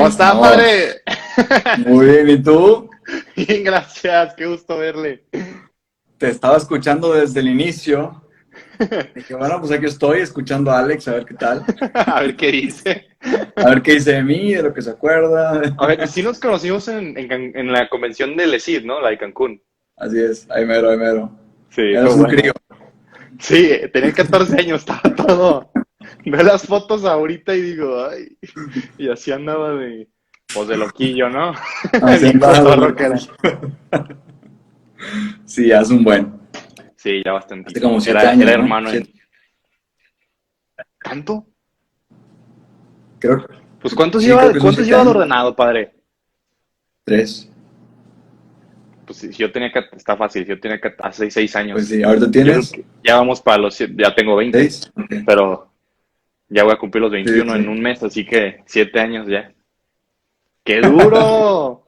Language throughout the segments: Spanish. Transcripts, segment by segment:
¿Cómo está, padre? Muy bien, ¿y tú? Bien, gracias, qué gusto verle. Te estaba escuchando desde el inicio. Dije, bueno, pues aquí estoy escuchando a Alex, a ver qué tal. A ver qué dice. A ver qué dice de mí, de lo que se acuerda. A ver, sí nos conocimos en la convención del ESID, ¿no? La de Cancún. Así es, ahí mero, ahí mero. Sí, fue Eras un crío. buena. Sí, tenía 14 años, estaba todo. Veo las fotos ahorita y digo, ay, y así andaba pues de loquillo, ¿no? Así Bien andaba de cotorro que era. loquillo. Sí, hace un buen. Sí, ya Hace bastantito. como siete Era años, ¿no? hermano en... ¿Tanto? Creo, Pues sí, creo que son ¿cuántos siete lleva de años. ordenado, padre? 3. Pues si yo tenía que, está fácil, si yo tenía que hace 6 años. Pues sí, ahorita Yo creo tienes que ya vamos para ya tengo 20, 6. Ok. pero ya voy a cumplir los Sí, 21 en sí. un mes, así que 7 años ya. ¡Qué duro!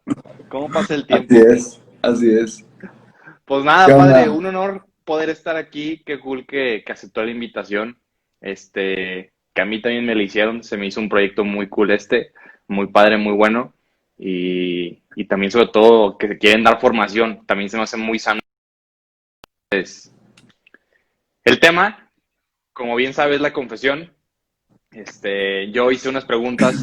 ¿Cómo pasa el Así tiempo? es, así es. Pues ¿Qué nada, padre, onda? un honor poder estar aquí. Qué cool que aceptó la invitación. Que a mí también me lo hicieron. Se me hizo un proyecto muy cool muy padre, muy bueno. Y también sobre todo que se quieren dar formación. También se me hace muy sano. Pues, el tema, como bien sabes, la confesión. Yo hice unas preguntas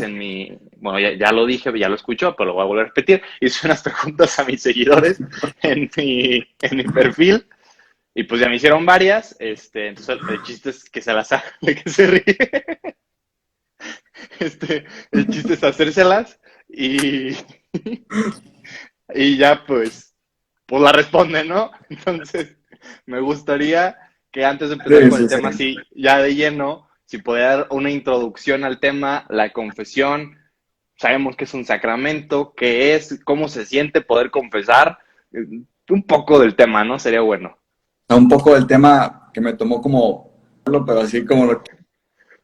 bueno, ya lo dije, ya lo escuchó, pero lo voy a volver a repetir. Hice unas preguntas a mis seguidores en mi perfil y pues ya me hicieron varias. Entonces el chiste es que se las haga, de que se ríe. El chiste es hacérselas y, y ya pues la responde, ¿no? Entonces, me gustaría que antes de empezar Sí, con el sí, tema, sí. así ya de lleno, si pudiera dar una introducción al tema, la confesión, sabemos que es un sacramento, qué es, cómo se siente poder confesar, un poco del tema, ¿no? Sería bueno. Un poco del tema que me tomó como, pero así como lo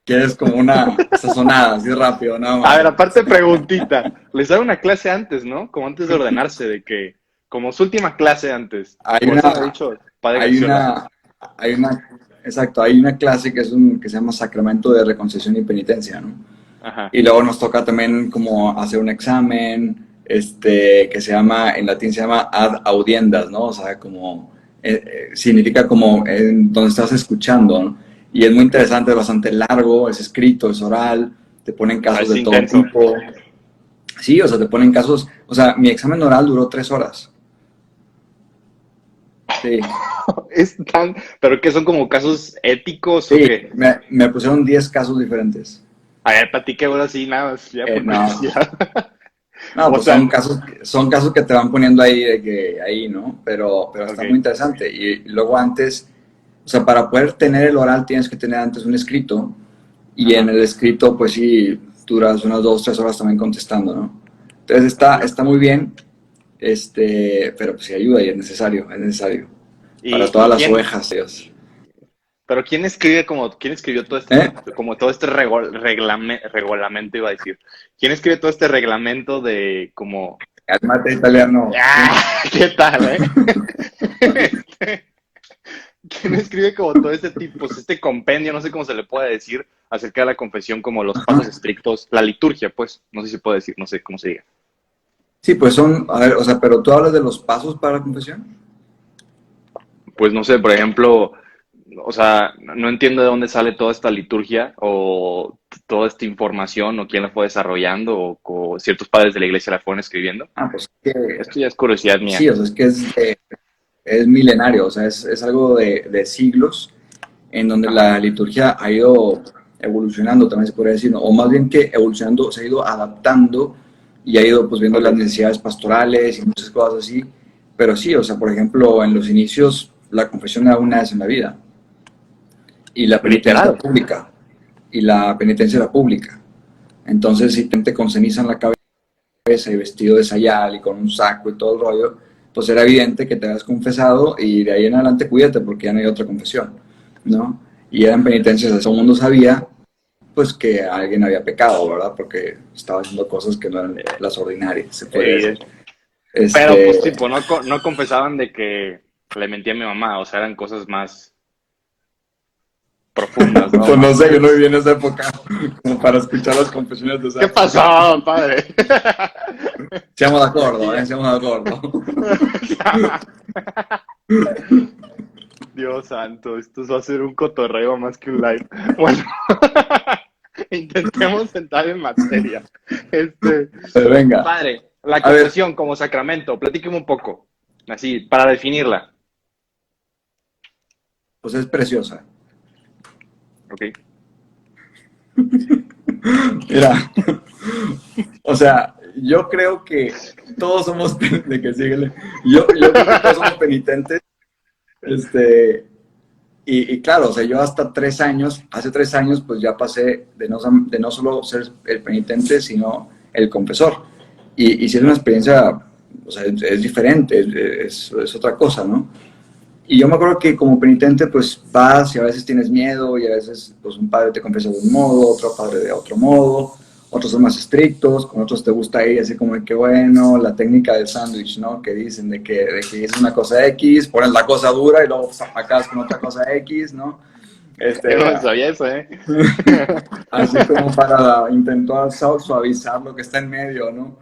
quieres como una sazonada, así rápido, nada A más. ver, aparte preguntita, les da una clase antes, ¿no? Como antes de ordenarse, como su última clase antes. Hay O eso me ha una, dicho Padre hay Gaxiola. una, hay una, exacto, hay una clase que se llama Sacramento de Reconciliación y Penitencia, ¿no? Ajá. Y luego nos toca también como hacer un examen, que se llama, en latín se llama ad audiendas, ¿no? O sea, como, significa como donde estás escuchando, ¿no? Y es muy Ok. interesante, es bastante largo, es escrito, es oral, te ponen O sea, casos es de todo intenso. tipo. Sí, o sea, te ponen casos, o sea, mi examen oral duró 3 horas. Sí, ¿Pero qué son como casos éticos o sí, qué? me pusieron 10 casos diferentes. A ver, platique ahora sí, nada más, ya por No, curiosidad. no, O pues sea, son casos que te van poniendo ahí, de que, ahí, ¿no? Pero ok, está muy interesante. Y luego antes, o sea, para poder tener el oral tienes que tener antes un escrito. Y en ajá, el escrito, pues sí, duras unas 2, 3 horas también contestando, ¿no? Entonces ok. está muy bien, pero pues sí ayuda y es necesario. Para ¿Y todas las quién, ovejas, Dios. pero quién escribió todo ¿Eh? como todo este reglamento, iba a decir? ¿Quién escribe todo este reglamento de como, Cálmate, italiano. ¿qué tal, ¿Quién escribe como todo este tipo, pues este compendio, no sé cómo se le puede decir, acerca de la confesión, como los pasos Ajá. estrictos, la liturgia, pues, no sé si se puede decir, no sé cómo se diga. Sí, pues son, a ver, o sea, pero tú hablas de los pasos para la confesión. Pues no sé, por ejemplo, o sea, no entiendo de dónde sale toda esta liturgia o toda esta información o quién la fue desarrollando o ciertos padres de la iglesia la fueron escribiendo. Ah, pues que Esto ya es curiosidad sí, mía. o sea, es que es milenario, o sea, es algo de siglos en donde Ajá. la liturgia ha ido evolucionando, también se podría decir, ¿no? O más bien que evolucionando, se ha ido adaptando y ha ido pues viendo las Ok. necesidades pastorales y muchas cosas así. Pero sí, o sea, por ejemplo, en los inicios la confesión era una vez en la vida y la penitencia era Literal. pública y la penitencia era pública. Entonces, si te con ceniza en la cabeza y vestido de sayal y con un saco y todo el rollo, pues era evidente que te habías confesado y de ahí en adelante cuídate porque ya no hay otra confesión, ¿no? Y eran penitencias, todo el mundo sabía pues que alguien había pecado, ¿verdad? Porque estaba haciendo cosas que no eran Eh, las ordinarias, se podría decir. evidente. Pero Este, pues tipo, no confesaban de que le mentía a mi mamá, o sea, eran cosas más profundas, ¿no? Pues no sé, yo no viví en esa época como para escuchar las confesiones de esa ¿Qué época. pasó, padre? Seamos de acuerdo, Aquí. seamos de acuerdo. Dios santo, esto va a ser un cotorreo más que un live. Bueno, intentemos entrar en materia. Este, Pero venga, Padre, la a ver, confesión como sacramento, platíqueme un poco, así, para definirla. pues es preciosa. ¿Ok? Mira, o sea, yo creo que todos somos, de que síguele, yo creo que todos somos penitentes, este, y claro, o sea, yo hasta 3 años, hace 3 años, pues ya pasé de no solo ser el penitente, sino el confesor. Y si es una experiencia, o sea, es diferente, es otra cosa, ¿no? Y yo me acuerdo que como penitente, pues vas y a veces tienes miedo y a veces, pues un padre te confiesa de un modo, otro padre de otro modo, otros son más estrictos, con otros te gusta ir así como de que, bueno, la técnica del sándwich, ¿no? Que dicen de que es una cosa X, pones la cosa dura y luego acabas con otra cosa X, ¿no? Yo Este, no sabía eso, ¿eh? así como para intentar suavizar lo que está en medio, ¿no?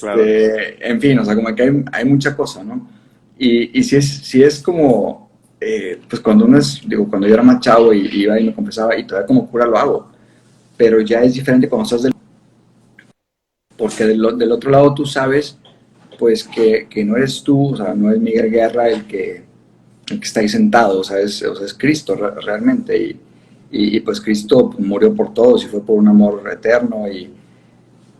Claro. En fin, o sea, como que hay mucha cosa, ¿no? Y si es como, pues cuando uno es, digo, cuando yo era más chavo y iba y me confesaba y todavía como cura lo hago, pero ya es diferente cuando estás porque del otro lado tú sabes, pues que no eres tú, o sea, no es Miguel Guerra el que está ahí sentado, o sea, es Cristo realmente, y pues Cristo murió por todos y fue por un amor eterno, y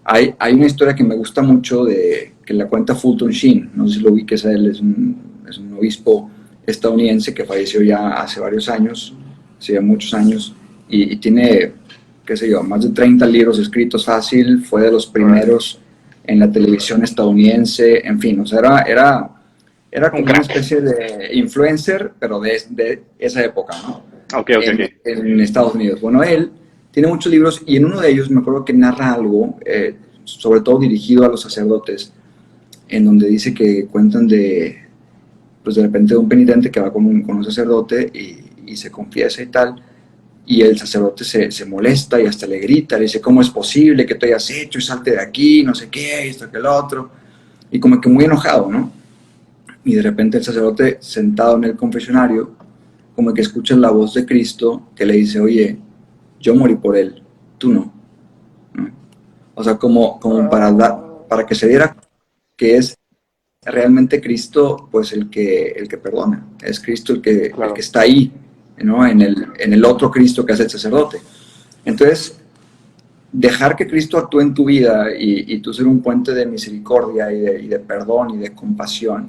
hay una historia que me gusta mucho que la cuenta Fulton Sheen, no sé si lo ubiques a él, es un obispo estadounidense que falleció ya hace varios años, hace ya muchos años, y tiene, qué sé yo, más de 30 libros escritos fácil, fue de los Órale. primeros en la televisión estadounidense, en fin, o sea, era Un como una crack. especie de influencer, pero de esa época, ¿no? Ok, ok, En, ok. en Estados Unidos. Bueno, él tiene muchos libros y en uno de ellos me acuerdo que narra algo, sobre todo dirigido a los sacerdotes, en donde dice que cuentan pues de repente de un penitente que va con un sacerdote y se confiesa y tal, y el sacerdote se molesta y hasta le grita, le dice, ¿cómo es posible que te hayas hecho y salte de aquí, no sé qué, esto que el otro? Y como que muy enojado, ¿no? Y de repente el sacerdote sentado en el confesionario, como que escucha la voz de Cristo que le dice, oye, yo morí por él, tú no. ¿No? O sea, como para que se diera que es realmente Cristo, pues el que perdona, es Cristo el que Claro. está ahí, ¿no? En el otro Cristo que es el sacerdote. Entonces, dejar que Cristo actúe en tu vida y tú ser un puente de misericordia y de perdón y de compasión,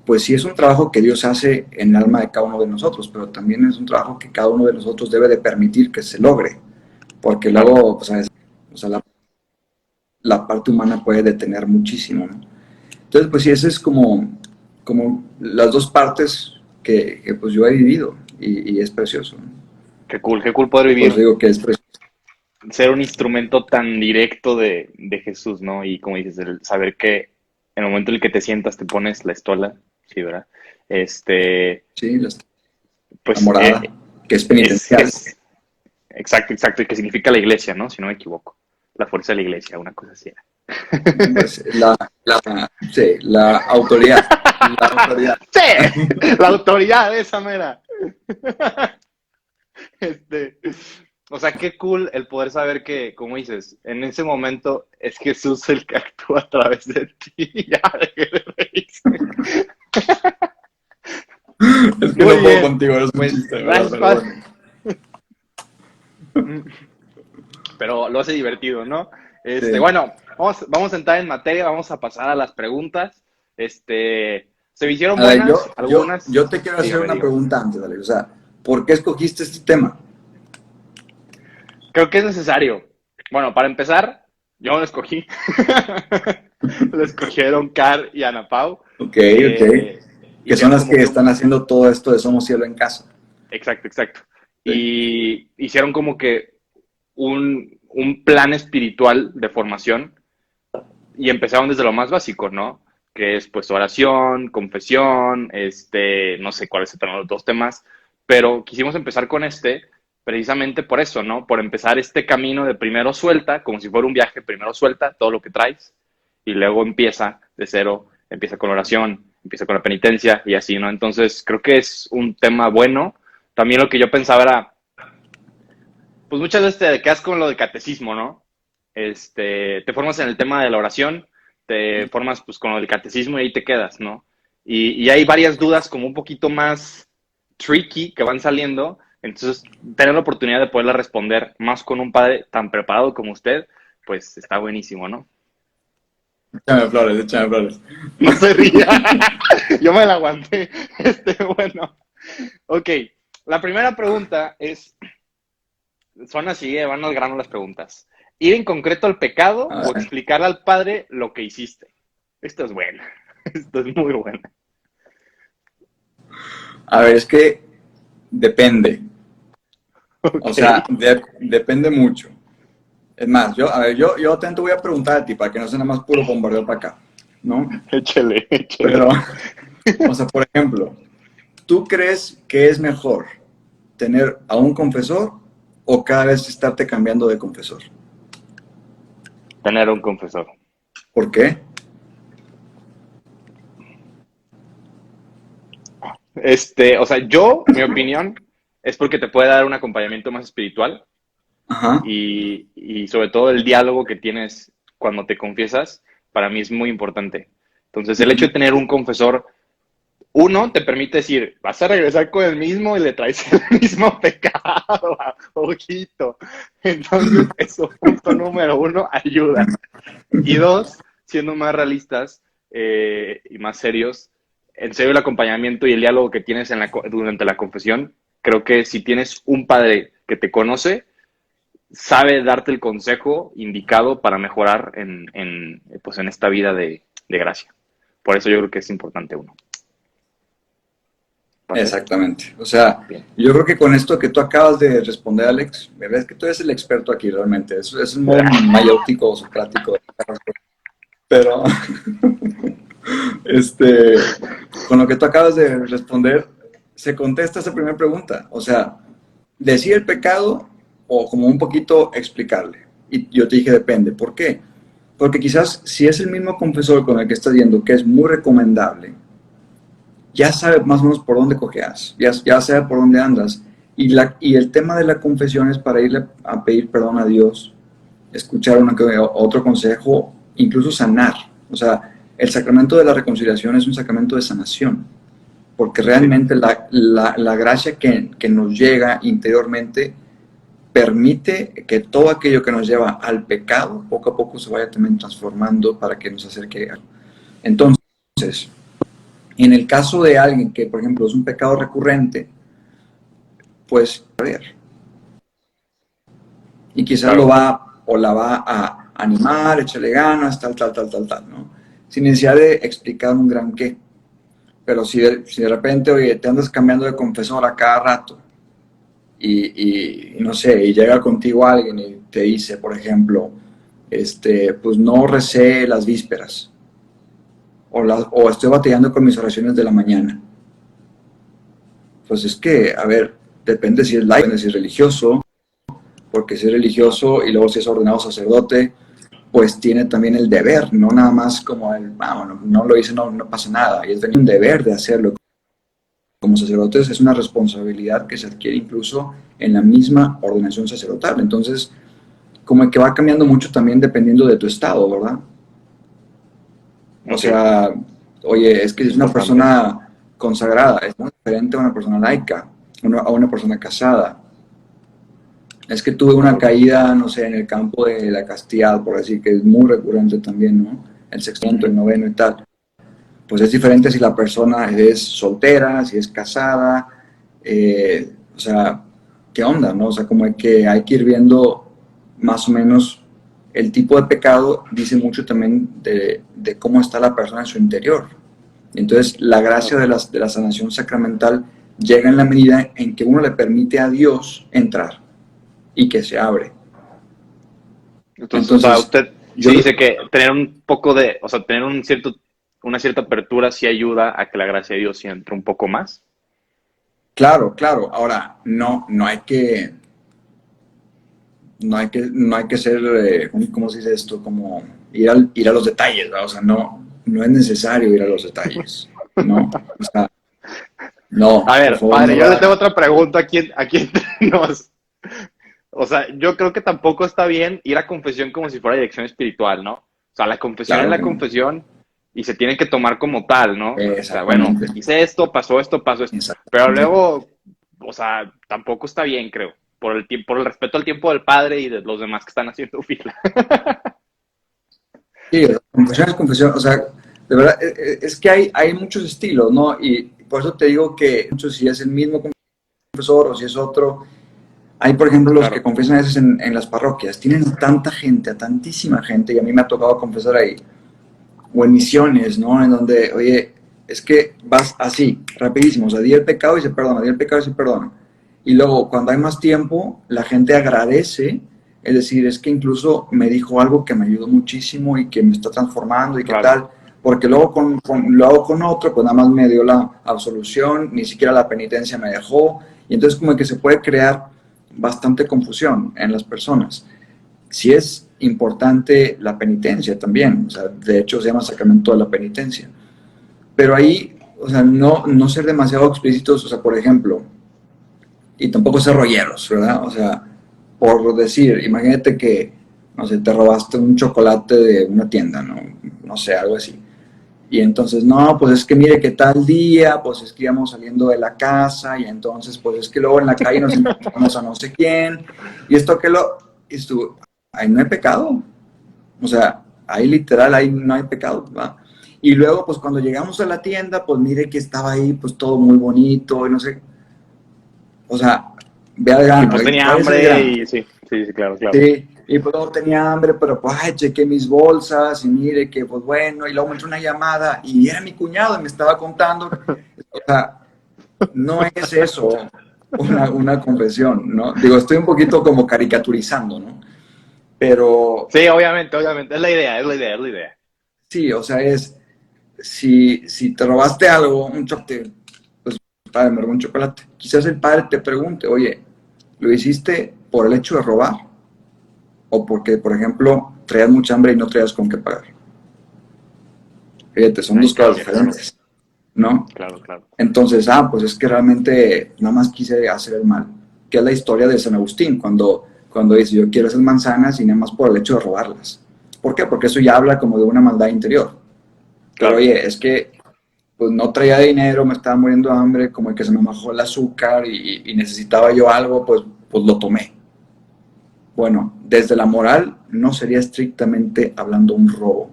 pues sí es un trabajo que Dios hace en el alma de cada uno de nosotros, pero también es un trabajo que cada uno de nosotros debe de permitir que se logre, porque Claro. luego, pues, o sea, la parte humana puede detener muchísimo, ¿no? Entonces, pues sí, ese es como las dos partes que pues yo he vivido y es precioso, ¿no? Qué cool poder Por eso vivir, digo que es precioso. ser un instrumento tan directo de Jesús, ¿no? Y como dices, el saber que en el momento en el que te sientas te pones la estola, sí, ¿verdad? Este, Sí, la pues morada, que es es, penitencial. es, exacto, exacto, y que significa la iglesia, ¿no? Si no me equivoco. La fuerza de la iglesia, una cosa así era. Pues sí, la autoridad, la autoridad. ¡Sí! La autoridad, esa mera. Este, o sea, qué cool el poder saber que, como dices, en ese momento es Jesús el que actúa a través de ti. Ya, dejé de reírse. Es que Muy no puedo bien. contigo, eres un Pues, chiste, ¿verdad? gracias, Pero Paz. bueno. Pero lo hace divertido, ¿no? Sí. Bueno, vamos a entrar en materia, vamos a pasar a las preguntas. Se me hicieron A ver, yo, buenas, yo, algunas. yo te quiero hacer Dígame, una dígame. pregunta antes, Alex. O sea, ¿por qué escogiste este tema? Creo que es necesario. Bueno, para empezar, yo no lo escogí. Lo escogieron Car y Ana Pau. Ok, ok. Eh, Que son Hicieron las como que que están un... haciendo todo esto de Somos Cielo en Casa. Exacto, exacto. Sí. Y hicieron como que un plan espiritual de formación y empezaron desde lo más básico, ¿no? Que es pues oración, confesión, no sé cuáles eran los dos temas, pero quisimos empezar con precisamente por eso, ¿no? Por empezar este camino de primero suelta, como si fuera un viaje, primero suelta todo lo que traes y luego empieza de cero, empieza con oración, empieza con la penitencia y así, ¿no? Entonces, creo que es un tema bueno. También lo que yo pensaba era, pues muchas veces te quedas con lo de catecismo, ¿no? Te formas en el tema de la oración, te formas pues con lo del catecismo y ahí te quedas, ¿no? Y hay varias dudas como un poquito más tricky que van saliendo, entonces tener la oportunidad de poderla responder más con un padre tan preparado como usted, pues está buenísimo, ¿no? Échame flores, échame flores. No se ría, yo me la aguanté. Bueno, ok, la primera pregunta es, son así, van al grano las preguntas. ¿Ir en concreto al pecado A o ver, explicarle al padre lo que hiciste? Esto es buena, esto es muy buena. es que depende. O Ok, sea, depende mucho. Es más, yo te voy a preguntar a ti para que no sea nada más puro bombardeo para acá, ¿no? échale, échale. Pero, o sea, por ejemplo, ¿tú crees que es mejor tener a un confesor o cada vez estarte cambiando de confesor? Tener un confesor. ¿Por qué? O sea, mi opinión es porque te puede dar un acompañamiento más espiritual Ajá. y sobre todo el diálogo que tienes cuando te confiesas, para mí es muy importante. Entonces, el hecho Ujú. de tener un confesor, uno, te permite decir, vas a regresar con el mismo y le traes el mismo pecado, ojito. Entonces, eso, punto número uno, ayuda. Y dos, siendo más realistas y más serios, en serio el acompañamiento y el diálogo que tienes durante la confesión, creo que si tienes un padre que te conoce, sabe darte el consejo indicado para mejorar pues en esta vida de gracia. Por eso yo creo que es importante uno. ¿Pasé? Exactamente. O sea, Bien. yo creo que con esto que tú acabas de responder, Alex, ves que tú eres el experto aquí realmente. Es un modo mayéutico o socrático. Pero, con lo que tú acabas de responder, se contesta esa primera pregunta. O sea, decir el pecado o como un poquito explicarle. Y yo te dije, depende. ¿Por qué? Porque quizás si es el mismo confesor con el que estás yendo, que es muy recomendable, ya sabe más o menos por dónde cojeas, ya sabe por dónde andas. Y el tema de la confesión es para irle a pedir perdón a Dios, escuchar otro consejo, incluso sanar. O sea, el sacramento de la reconciliación es un sacramento de sanación, porque Sí, realmente la gracia que nos llega interiormente permite que todo aquello que nos lleva al pecado, poco a poco se vaya también transformando para que nos acerque a Él. Entonces, en el caso de alguien que, por ejemplo, es un pecado recurrente, pues, a ver, y quizás lo claro. va o la va a animar, echarle ganas, tal, ¿no? Sin necesidad de explicar un gran qué. Pero si de repente, oye, te andas cambiando de confesor a cada rato y no sé, y llega contigo alguien y te dice, por ejemplo, pues no recé las vísperas o estoy batallando con mis oraciones de la mañana. Pues es que, a ver, depende si es laico, depende si es religioso, porque si es religioso y luego si es ordenado sacerdote, pues tiene también el deber, no nada más como el, bueno, no lo hice, no pasa nada, y es un deber de hacerlo. Como sacerdotes es una responsabilidad que se adquiere incluso en la misma ordenación sacerdotal. Entonces, como que va cambiando mucho también dependiendo de tu estado, ¿verdad? O Ok, sea, oye, es que es es una importante. persona consagrada, es muy diferente a una persona laica, a una persona casada. Es que tuve una Correcto. caída, no sé, en el campo de la castidad, por decir, que es muy recurrente también, ¿no? El sexto, el Ujú. noveno y tal. Pues es diferente si la persona es soltera, si es casada, o sea, ¿qué onda, no? O sea, como hay que ir viendo más o menos el tipo de pecado, dice mucho también de cómo está la persona en su interior. Entonces, la gracia Claro. de la sanación sacramental llega en la medida en que uno le permite a Dios entrar y que se abre. Entonces, o sea, Entonces, usted sí yo, dice que tener un poco de, o sea, tener una cierta apertura sí ayuda a que la gracia de Dios sí entre un poco más. claro, claro, ahora no hay que, no hay que ser, ¿cómo se dice esto? Como ir a los detalles, ¿verdad? O sea, no es necesario ir a los detalles, ¿no? O sea, no, A por ver, favor, padre, no yo lo le tengo hagan. otra pregunta aquí entre nos. O sea, yo creo que tampoco está bien ir a confesión como si fuera dirección espiritual, ¿no? O sea, la confesión es Claro la que no. confesión y se tiene que tomar como tal, ¿no? O sea, bueno, Exactamente, hice esto, pasó esto, pasó esto. Pero exactamente. luego, o sea, tampoco está bien, creo. Por el tiempo, por el respeto al tiempo del padre y de los demás que están haciendo fila. Sí, confesión es confesión, o sea, de verdad, es que hay muchos estilos, ¿no? Y por eso te digo que muchos, si es el mismo confesor o si es otro, hay, por ejemplo, los que Claro, confiesan a veces en las parroquias, tienen a tanta gente, a tantísima gente, y a mí me ha tocado confesar ahí, o en misiones, ¿no? En donde, oye, es que vas así, rapidísimo, o sea, di el pecado y se perdona, di el pecado y se perdona. Y luego, cuando hay más tiempo, la gente agradece, es decir, es que incluso me dijo algo que me ayudó muchísimo y que me está transformando y qué claro. tal, porque luego lo hago con otro, pues nada más me dio la absolución, ni siquiera la penitencia me dejó, y entonces como que se puede crear bastante confusión en las personas. Sí es importante la penitencia también, o sea, de hecho se llama sacramento de la penitencia, pero ahí, o sea, no ser demasiado explícitos, o sea, por ejemplo, y tampoco ser rolleros, ¿verdad? O sea, por decir, imagínate que, no sé, te robaste un chocolate de una tienda, ¿no? No sé, algo así. Y entonces, no, pues es que mire que tal día, pues es que íbamos saliendo de la casa y entonces, pues es que luego en la calle nos encontramos a no sé quién y esto que y estuvo, ahí no hay pecado, o sea, ahí literal, ahí no hay pecado, ¿va? Y luego, pues cuando llegamos a la tienda, pues mire que estaba ahí, pues todo muy bonito y no sé, o sea, ve al Y grano, pues tenía ¿cuál es el hambre grano? y sí, sí, sí, claro, claro. Sí, y pues luego tenía hambre, pero pues, ay, chequé mis bolsas y mire que, pues bueno, y luego me entró una llamada y era mi cuñado y me estaba contando, o sea, no es eso una confesión, ¿no? Digo, estoy un poquito como caricaturizando, ¿no? Pero Sí, obviamente, obviamente. Es la idea, es la idea, es la idea. sí, o sea, si te robaste algo, un chocolate, pues padre, me robó un chocolate. Quizás el padre te pregunte, oye, ¿lo hiciste por el hecho de robar? O porque, por ejemplo, traías mucha hambre y no traías con qué pagar. Fíjate, son Ahí dos cosas cambia, claro, diferentes, ¿no? claro, claro. Entonces, pues es que realmente nada más quise hacer el mal. Que es la historia de San Agustín, cuando dice, yo quiero hacer manzanas y nada más por el hecho de robarlas. ¿Por qué? Porque eso ya habla como de una maldad interior. Pero Claro. oye, es que pues no traía dinero, me estaba muriendo de hambre, como que se me bajó el azúcar y necesitaba yo algo, pues lo tomé. Bueno, desde la moral no sería estrictamente hablando un robo,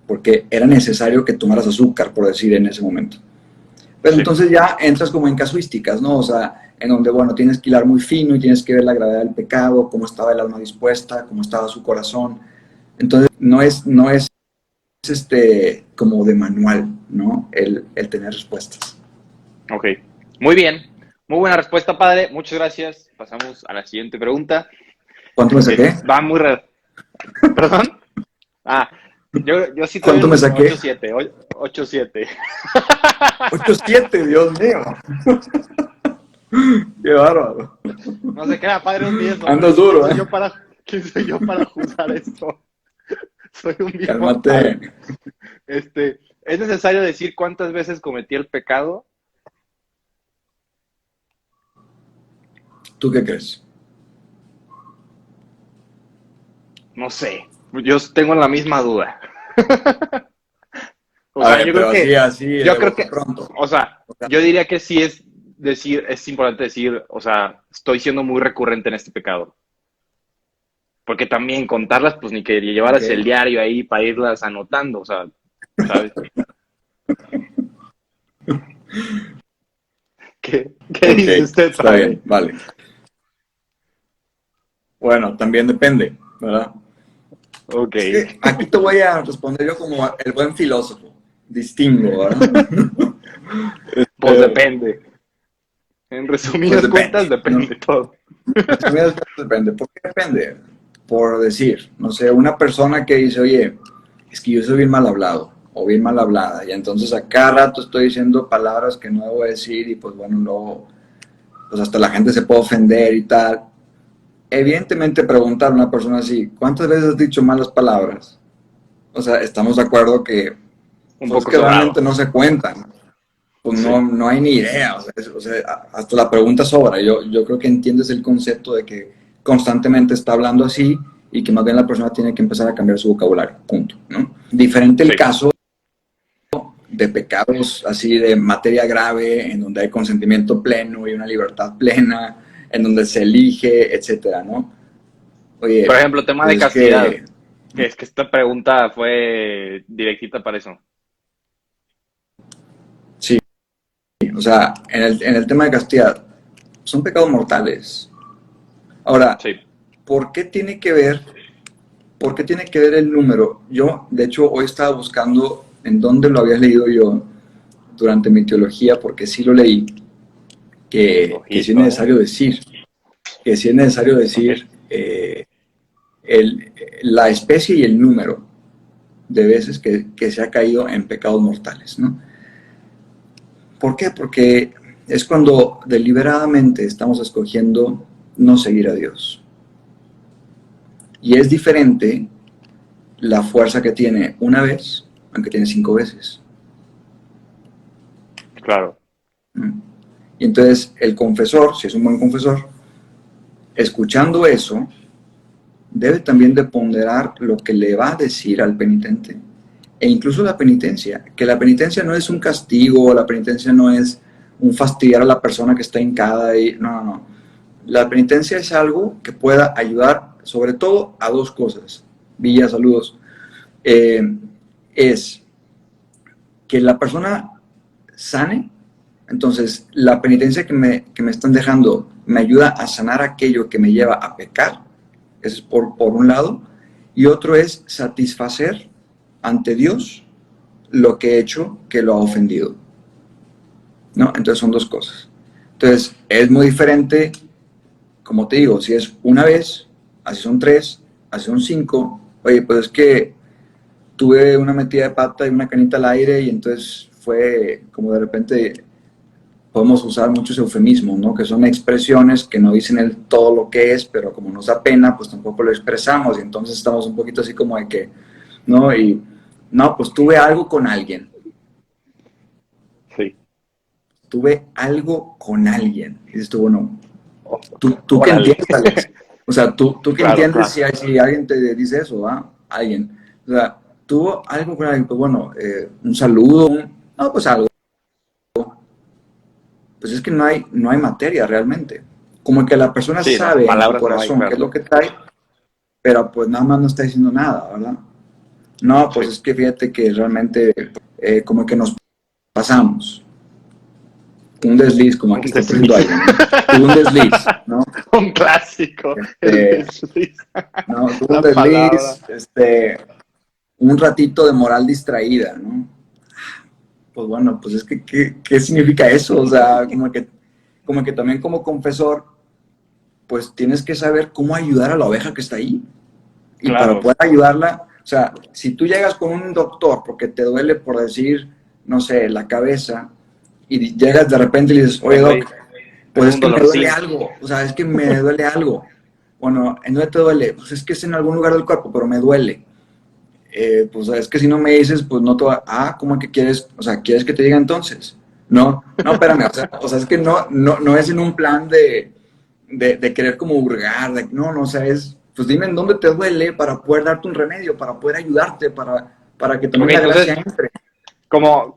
porque era necesario que tomaras azúcar, por decir, en ese momento. Pero Sí. entonces ya entras como en casuísticas, ¿no? O sea, en donde, bueno, tienes que hilar muy fino y tienes que ver la gravedad del pecado, cómo estaba el alma dispuesta, cómo estaba su corazón. Entonces, no es como de manual, ¿no? El tener respuestas. Ok. Muy bien. Muy buena respuesta, padre. Muchas gracias. Pasamos a la siguiente pregunta. ¿Cuánto me saqué? Va muy... ¿Perdón? Ah, yo sí te doy ¿Cuánto me un saqué? 8-7. 8-7. 8-7, Dios mío. Qué bárbaro. No se crea, padre, un 10, Andas hombre. duro, ¿eh? ¿Quién soy yo para juzgar esto? Soy un vil mortal. Cálmate. ¿Es necesario decir cuántas veces cometí el pecado? ¿Tú qué crees? No sé. Yo tengo la misma duda. O A sea, ver, pero así, yo de creo bote que, pronto. o sea, O sea, yo diría que sí es decir, es importante decir, o sea, estoy siendo muy recurrente en este pecado. Porque también contarlas, pues ni que ok, llevaras el diario ahí para irlas anotando, o sea, ¿sabes? ¿Qué ok, dice usted, está bien, padre? vale. Bueno, también depende, ¿verdad? Ok, Es que aquí te voy a responder yo como el buen filósofo. Distingo, ¿verdad? pues depende. En Pues resumidas depende, cuentas, ¿no? depende todo. Resumidas cuentas, depende. ¿Por qué depende? Por decir, no sé, una persona que dice, oye, es que yo soy bien mal hablado o bien mal hablada, y entonces a cada rato estoy diciendo palabras que no debo decir, y pues bueno, luego, pues hasta la gente se puede ofender y tal. evidentemente preguntar a una persona así, ¿cuántas veces has dicho malas palabras? O sea, estamos de acuerdo que, Un pues, poco que sobrado. realmente no se cuentan. Pues Sí. no hay ni idea. O sea, hasta la pregunta sobra. Yo creo que entiendes el concepto de que constantemente está hablando así y que más bien la persona tiene que empezar a cambiar su vocabulario. Punto, ¿no? Diferente el Sí. caso de pecados así de materia grave, en donde hay consentimiento pleno y una libertad plena, en donde se elige, etcétera, ¿no? Por Oye, ejemplo, tema pues de es castidad, que, que es que esta pregunta fue directita para eso. sí, o sea, en el tema de castidad, son pecados mortales. Ahora, Sí, ¿por qué tiene que ver, por qué tiene que ver el número? Yo, de hecho, hoy estaba buscando en dónde lo había leído yo durante mi teología, porque sí lo leí, que sí es ojito, ¿eh? necesario decir, que sí es necesario Ok. decir el, la especie y el número de veces que se ha caído en pecados mortales, ¿no? ¿Por qué? Porque es cuando deliberadamente estamos escogiendo no seguir a Dios. Y es diferente la fuerza que tiene una vez, aunque tiene 5 veces, Claro. ¿no? Y entonces el confesor, si es un buen confesor, escuchando eso, debe también de ponderar lo que le va a decir al penitente e incluso la penitencia, que la penitencia no es un castigo, la penitencia no es un fastidiar a la persona que está hincada y no. La penitencia es algo que pueda ayudar sobre todo a dos cosas. Villa, saludos. Eh, es que la persona sane, entonces la penitencia que me están dejando me ayuda a sanar aquello que me lleva a pecar, eso es por un lado, y otro es satisfacer ante Dios lo que he hecho que lo ha ofendido, ¿no? Entonces son dos cosas. Entonces es muy diferente, como te digo, si es una vez, así son tres, así son cinco, oye, pues es que tuve una metida de pata y una canita al aire y entonces fue como de repente podemos usar muchos eufemismos, ¿no? Que son expresiones que no dicen el todo lo que es, pero como nos da pena, pues tampoco lo expresamos y entonces estamos un poquito así como de que, ¿no? Y no, pues tuve algo con alguien, Sí. tuve algo con alguien. Y dices tú, bueno, Ó- ¿tú qué Órale. entiendes, Alex? O sea, ¿tú qué Claro, entiendes claro. si alguien te dice eso, ¿va? Alguien. O sea, tuvo algo con alguien, pues bueno, un saludo, no, pues algo. Pues es que no hay materia realmente. Como que la persona Sí, no, sabe en su palabras no hay, corazón qué es claro. lo que trae, pero pues nada más no está diciendo nada, ¿verdad? No, pues Sí. es que fíjate que realmente como que nos pasamos. Un desliz, como aquí Un está diciendo desliz. alguien, ¿no? Tuvo un desliz, ¿no? Un clásico, el Este, desliz. no, tuvo un La palabra. desliz, un ratito de moral distraída, ¿no? Pues bueno, pues es que, ¿qué significa eso? O sea, como que también como confesor, pues tienes que saber cómo ayudar a la oveja que está ahí. Y para Claro. poder ayudarla, o sea, si tú llegas con un doctor porque te duele, por decir, no sé, la cabeza, y llegas de repente y le dices, oye Vengo doc, ahí. pues Tengo es un que me duele dolorcín. algo, o sea, es que me duele algo. Bueno, ¿en dónde te duele? Pues es que es en algún lugar del cuerpo, pero me duele. Pues es que si no me dices, pues no te va. Ah, ¿cómo que quieres? O sea, ¿quieres que te diga entonces? No, espérame, o sea es que no es en un plan de querer como hurgar, no, o sea, pues dime en dónde te duele para poder darte un remedio, para poder ayudarte, para que Ok, también la gracia entonces, entre. como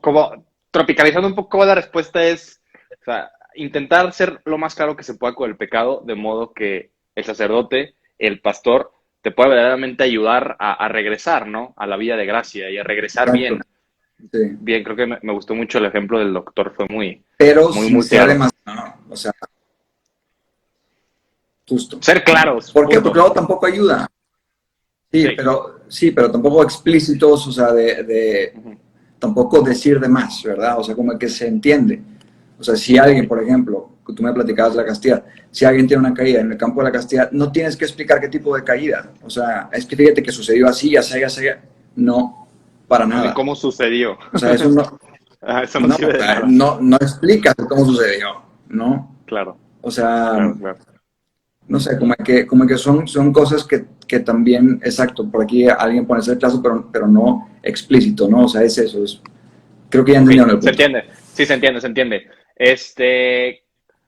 tropicalizando un poco la respuesta es, o sea, intentar ser lo más claro que se pueda con el pecado, de modo que el sacerdote, el pastor, te pueda verdaderamente ayudar a regresar, ¿no? A la vida de gracia y a regresar Exacto, bien. sí. Bien, creo que me gustó mucho el ejemplo del doctor, fue muy, Pero muy, sin muy ser claro. demasiado, o sea, justo, Ser ¿no? claros, ¿Por qué? Porque punto. luego tampoco ayuda. Sí. Sí, pero tampoco explícitos, o sea, Ujú. tampoco decir de más, ¿verdad? O sea, como que se entiende. O sea, si alguien, por ejemplo, que tú me platicabas de la castidad, si alguien tiene una caída en el campo de la castidad, no tienes que explicar qué tipo de caída. O sea, es que fíjate que sucedió así, así, así. No, para No, ni nada. cómo sucedió. O sea, eso no, Ah, eso no no, sirve de nada. no explicas cómo sucedió, ¿no? Claro, O sea, claro, claro. no sé, como que son cosas que también, exacto, por aquí alguien pone ese caso, pero no explícito, ¿no? O sea, es eso, creo que ya Ok, entendieron el se punto. entiende. Sí, se entiende, se entiende. Esta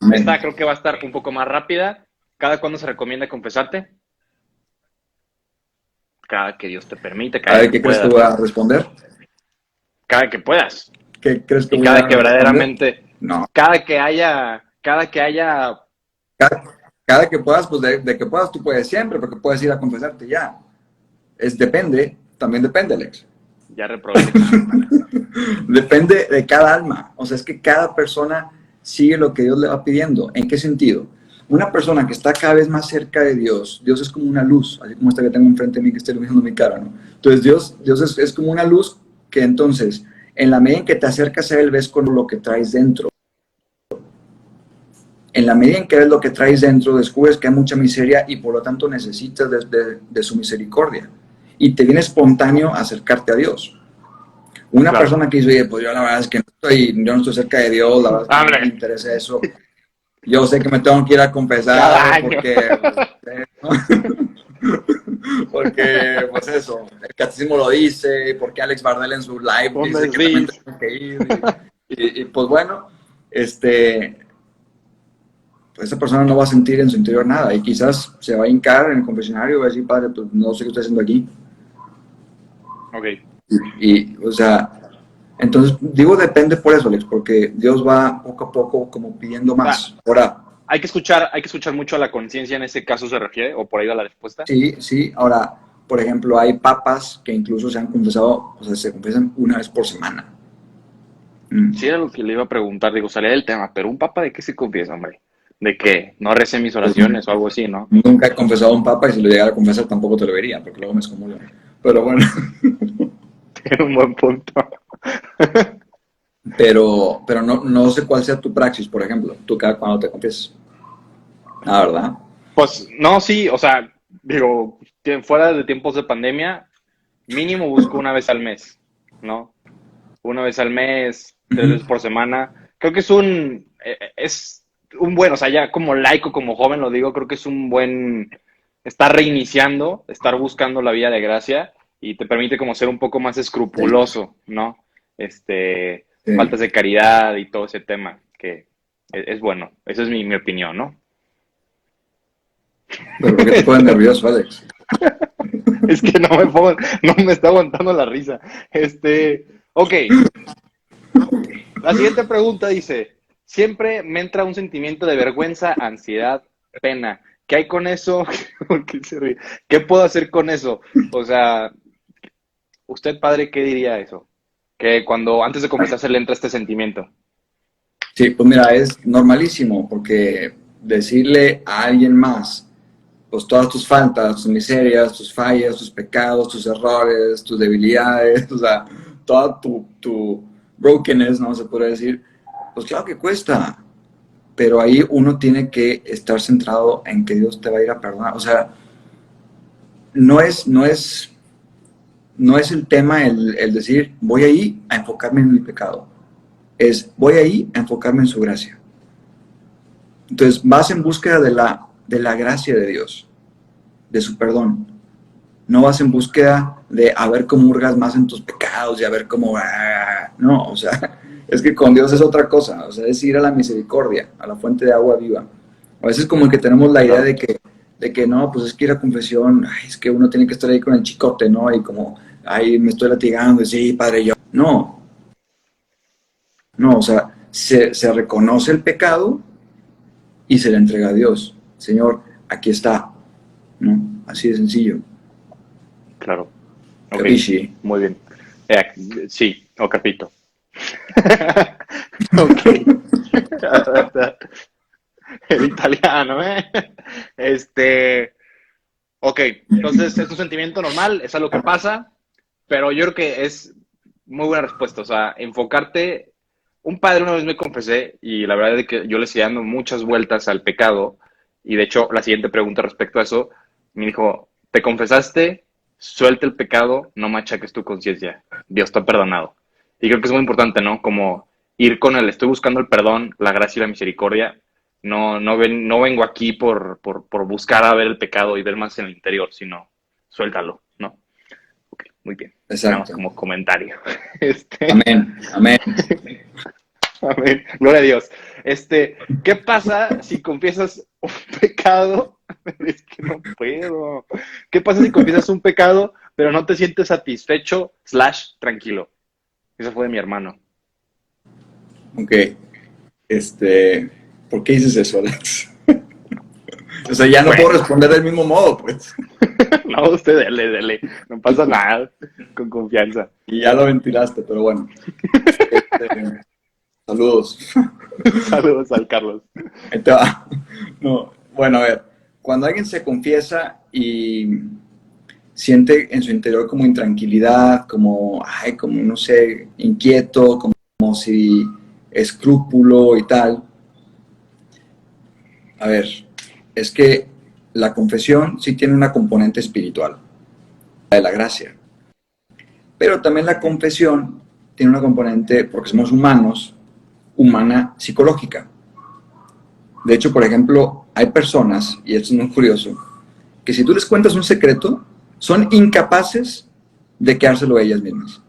Amén. creo que va a estar un poco más rápida. ¿Cada cuándo se recomienda confesarte? Cada que Dios te permite, A cada ver, que ¿qué crees que puedas, voy a ¿no? responder? Cada que puedas. ¿Qué crees que Y voy cada a que responder? verdaderamente, No. cada que haya, Cada, cada que puedas, pues de que puedas, tú puedes siempre, porque puedes ir a confesarte ya. Depende, también depende, Alex. ya reprobé el examen. Depende de cada alma. O sea, es que cada persona sigue lo que Dios le va pidiendo. ¿En qué sentido? Una persona que está cada vez más cerca de Dios, Dios es como una luz, así como esta que tengo enfrente de mí que está iluminando mi cara, ¿no? Entonces Dios es como una luz que entonces, en la medida en que te acercas a Él, ves con lo que traes dentro. En la medida en que ves lo que traes dentro, descubres que hay mucha miseria y por lo tanto necesitas de su misericordia. Y te viene espontáneo acercarte a Dios. Una Claro. persona que dice, oye, pues yo la verdad es que yo no estoy cerca de Dios, la verdad es que a mí no me Hombre, interesa eso. Yo sé que me tengo que ir a cada confesar año. porque, ¿no? Porque, pues eso, el catecismo lo dice, porque Alex Bardel en su live Un dice mes, que también sí. tengo que ir. Pues bueno, este, pues esa persona no va a sentir en su interior nada y quizás se va a hincar en el confesionario y va a decir, padre, pues no sé qué estoy haciendo aquí. Ok. O sea, entonces digo depende por eso, Alex, porque Dios va poco a poco como pidiendo O sea, más. Ahora, hay que escuchar mucho a la conciencia en ese caso se refiere, o por ahí va la respuesta. sí, sí, ahora, por ejemplo, hay papas que incluso se han confesado, o sea, se confesan una vez por semana. Sí, Mm. era lo que le iba a preguntar, digo, salía del tema, pero un papa de qué se confiesa, hombre, de que no recé mis Pues, oraciones o algo así, ¿no? nunca he confesado a un papa y si lo llegara a confesar tampoco te lo vería, porque luego me excomulgan. Pero bueno, Tiene un buen punto. pero no sé cuál sea tu praxis, por ejemplo, tú cada cuando te confiesas. Ah, ¿verdad? Pues no, sí, o sea, digo, fuera de tiempos de pandemia, mínimo busco una vez al mes, ¿no? Una vez al mes, tres Ujú. veces por semana. Creo que es un buen, o sea, ya como laico, como joven lo digo, creo que es un buen, estar reiniciando, estar buscando la vía de gracia y te permite como ser un poco más Sí, escrupuloso, ¿no? Este, sí. faltas de caridad y todo ese tema, que es bueno. Esa es mi opinión, ¿no? Pero ¿por qué te pones nervioso, Alex? Es que no me está aguantando la risa. Ok, la siguiente pregunta dice, siempre me entra un sentimiento de vergüenza, ansiedad, pena. ¿Qué hay con eso? ¿Por qué se ríe? ¿Qué puedo hacer con eso? O sea, usted, padre, ¿qué diría eso? Que cuando antes de confesarse le entra este sentimiento. Sí, pues mira, es normalísimo porque decirle a alguien más, pues todas tus faltas, tus miserias, tus fallas, tus pecados, tus errores, tus debilidades, o sea, toda tu brokenness, ¿no? Se puede decir, pues claro que cuesta, pero ahí uno tiene que estar centrado en que Dios te va a ir a perdonar. O sea, no es, no es, no es el tema el decir, voy ahí a enfocarme en mi pecado, es voy ahí a enfocarme en su gracia. Entonces vas en búsqueda de la gracia de Dios, de su perdón. No vas en búsqueda de a ver cómo hurgas más en tus pecados y a ver cómo... no, o sea, es que con Dios es otra cosa, o sea, es ir a la misericordia, a la fuente de agua viva. A veces como que tenemos la idea Claro. de que no, pues es que ir a confesión, ay, es que uno tiene que estar ahí con el chicote, ¿no? Y como, ay, me estoy latigando, y sí, padre, yo... No, no, o sea, se reconoce el pecado y se le entrega a Dios. Señor, aquí está, ¿no? Así de sencillo. Claro. Ok, Capisci? muy bien. Sí, o capito. Ok. El italiano, ¿eh? Este, ok, entonces es un sentimiento normal, es algo que pasa, pero yo creo que es muy buena respuesta, o sea, enfocarte. Un padre una vez me confesé y la verdad es que yo le seguía dando muchas vueltas al pecado y de hecho la siguiente pregunta respecto a eso me dijo, ¿te confesaste? Suelta el pecado, no machaques tu conciencia, Dios te ha perdonado. Y creo que es muy importante, ¿no? Como ir con el, estoy buscando el perdón, la gracia y la misericordia, no vengo aquí por buscar a ver el pecado y ver más en el interior, sino suéltalo, ¿no? Ok, muy bien. Nada más Exacto. como comentario. Amén, amén. Amén. Gloria a Dios. ¿Qué pasa si confiesas un pecado? Es que no puedo. ¿Qué pasa si confiesas un pecado, pero no te sientes satisfecho / tranquilo? Eso fue de mi hermano. Ok. ¿Por qué dices eso, Alex? O sea, ya no puedo Bueno, responder del mismo modo, pues. no, usted dele. No pasa nada. Con confianza. Y ya lo ventilaste, pero bueno. Este, saludos. Saludos al Carlos. Ahí te va. No, bueno, a ver. Cuando alguien se confiesa y siente en su interior como intranquilidad, como, ay, como, no sé, inquieto, como si escrúpulo y tal. A ver, es que la confesión sí tiene una componente espiritual, la de la gracia. Pero también la confesión tiene una componente, porque somos humanos, humana psicológica. De hecho, por ejemplo, hay personas, y esto es muy curioso, que si tú les cuentas un secreto, son incapaces de quedárselo a ellas mismas.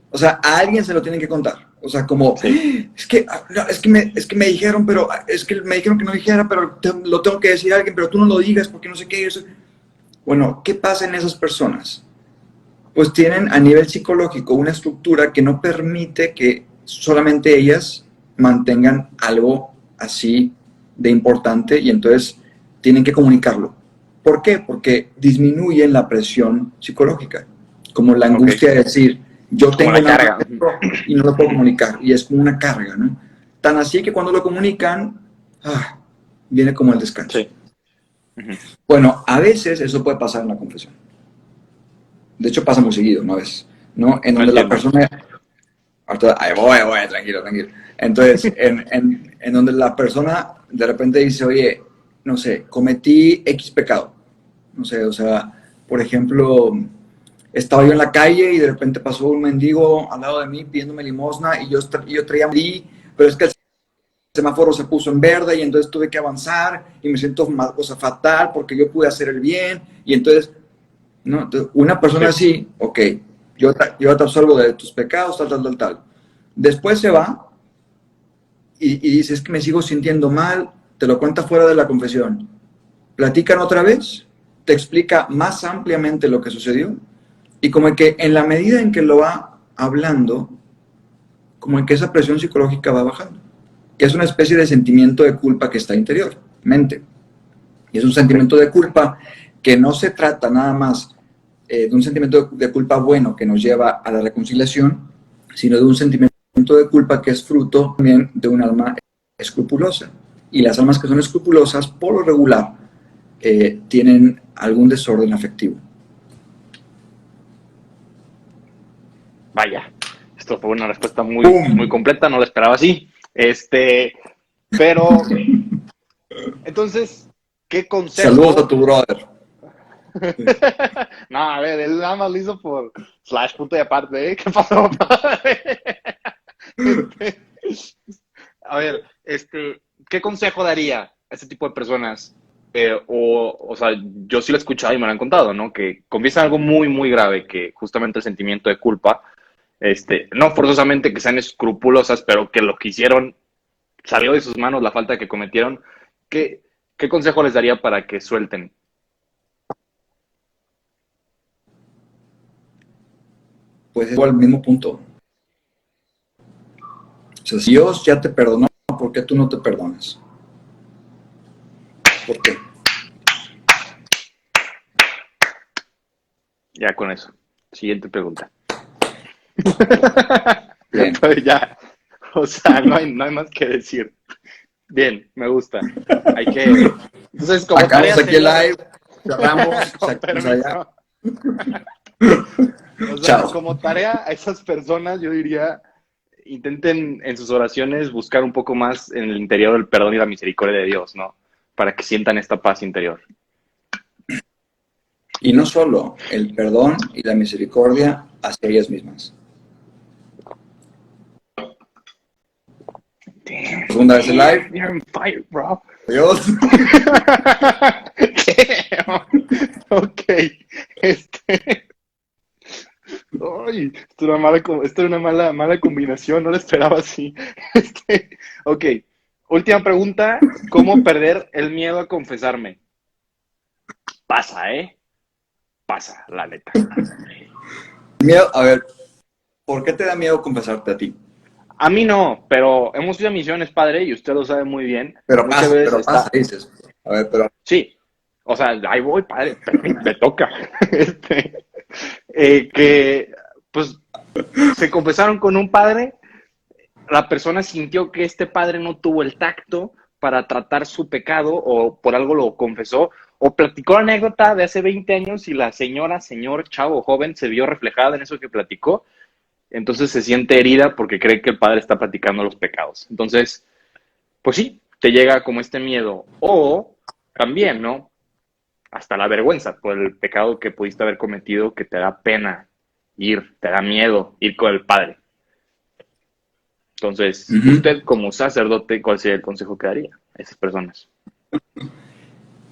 O sea, a alguien se lo tienen que contar. O sea, como, Sí, es que me dijeron, pero es que me dijeron que no dijera, pero lo tengo que decir a alguien, pero tú no lo digas porque no sé qué. Eso. Bueno, ¿qué pasa en esas personas? Pues tienen a nivel psicológico una estructura que no permite que solamente ellas mantengan algo así de importante y entonces tienen que comunicarlo. ¿Por qué? Porque disminuyen la presión psicológica, como la ok. angustia de decir, yo Como tengo la un hambre carga. y no lo puedo comunicar, y es como una carga, ¿no? Tan así que cuando lo comunican, viene como el descanso. Sí. Ujú. Bueno, a veces eso puede pasar en la confesión. De hecho, pasa muy seguido, ¿no ves? ¿No? En No donde la entiendo. persona... Ahí voy, tranquilo, tranquilo. Entonces, en donde la persona de repente dice, oye, no sé, cometí X pecado. No sé, o sea, por ejemplo, estaba yo en la calle y de repente pasó un mendigo al lado de mí pidiéndome limosna y yo traía pero es que el semáforo se puso en verde y entonces tuve que avanzar y me siento fatal porque yo pude hacer el bien y entonces ¿no? Entonces, una persona Sí. así, ok, yo te absolvo de tus pecados, tal. Después se va y dice, es que me sigo sintiendo mal, te lo cuenta fuera de la confesión. Platican otra vez, te explica más ampliamente lo que sucedió y como que en la medida en que lo va hablando, como en que esa presión psicológica va bajando, que es una especie de sentimiento de culpa que está interiormente. Y es un Ok. sentimiento de culpa que no se trata nada más de un sentimiento de culpa bueno que nos lleva a la reconciliación, sino de un sentimiento de culpa que es fruto también de un alma escrupulosa. Y las almas que son escrupulosas, por lo regular, tienen algún desorden afectivo. Vaya. Esto fue una respuesta muy ¡Pum! completa, no la esperaba así. Pero, entonces, ¿qué Saludos a consejo? tu brother. No, a ver, él nada más lo hizo por / punto y aparte, ¿eh? ¿Qué pasó, padre? Este, a ver, ¿qué consejo daría a este tipo de personas? O sea, yo sí lo he escuchado y me lo han contado, ¿no? Que confiesan algo muy grave, que justamente el sentimiento de culpa, no forzosamente que sean escrupulosas, pero que lo que hicieron salió de sus manos, la falta que cometieron. ¿Qué, qué consejo les daría para que suelten? Pues es al mismo punto. O sea, si Dios ya te perdonó, ¿por qué tú no te perdonas? ¿Por qué? Ya con eso. Siguiente pregunta. Bien. Pues ya, o sea, no hay más que decir. Bien, me gusta. Hay que. Entonces, como Acabamos tarea aquí el sería. live, cerramos, Con sacamos allá. permiso. O sea, Chao. como tarea a esas personas, yo diría, intenten en sus oraciones buscar un poco más en el interior el perdón y la misericordia de Dios, ¿no? Para que sientan esta paz interior. Y no solo el perdón y la misericordia hacia ellas mismas. segunda vez el live. You're on fire, bro. Adiós. Ok. Ay, esto era una mala combinación, no lo esperaba así. Ok. Última pregunta. ¿Cómo perder el miedo a confesarme? Pasa, ¿eh? Pasa, la neta. Miedo, a ver, ¿por qué te da miedo confesarte a ti? A mí no, pero hemos ido a misiones, padre, y usted lo sabe muy bien. Pero Muchas veces pero pasa, está... dices. A ver, pero Sí, o sea, ahí voy, padre, me toca. Que, pues, se confesaron con un padre, la persona sintió que este padre no tuvo el tacto para tratar su pecado o por algo lo confesó, o platicó la anécdota de hace 20 años y la señora, señor, chavo, joven se vio reflejada en eso que platicó, entonces se siente herida porque cree que el padre está platicando los pecados. Entonces, pues sí, te llega como este miedo. O también, ¿no? Hasta la vergüenza por el pecado que pudiste haber cometido, que te da pena ir, te da miedo ir con el padre. Entonces, usted como sacerdote, ¿cuál sería el consejo que daría a esas personas?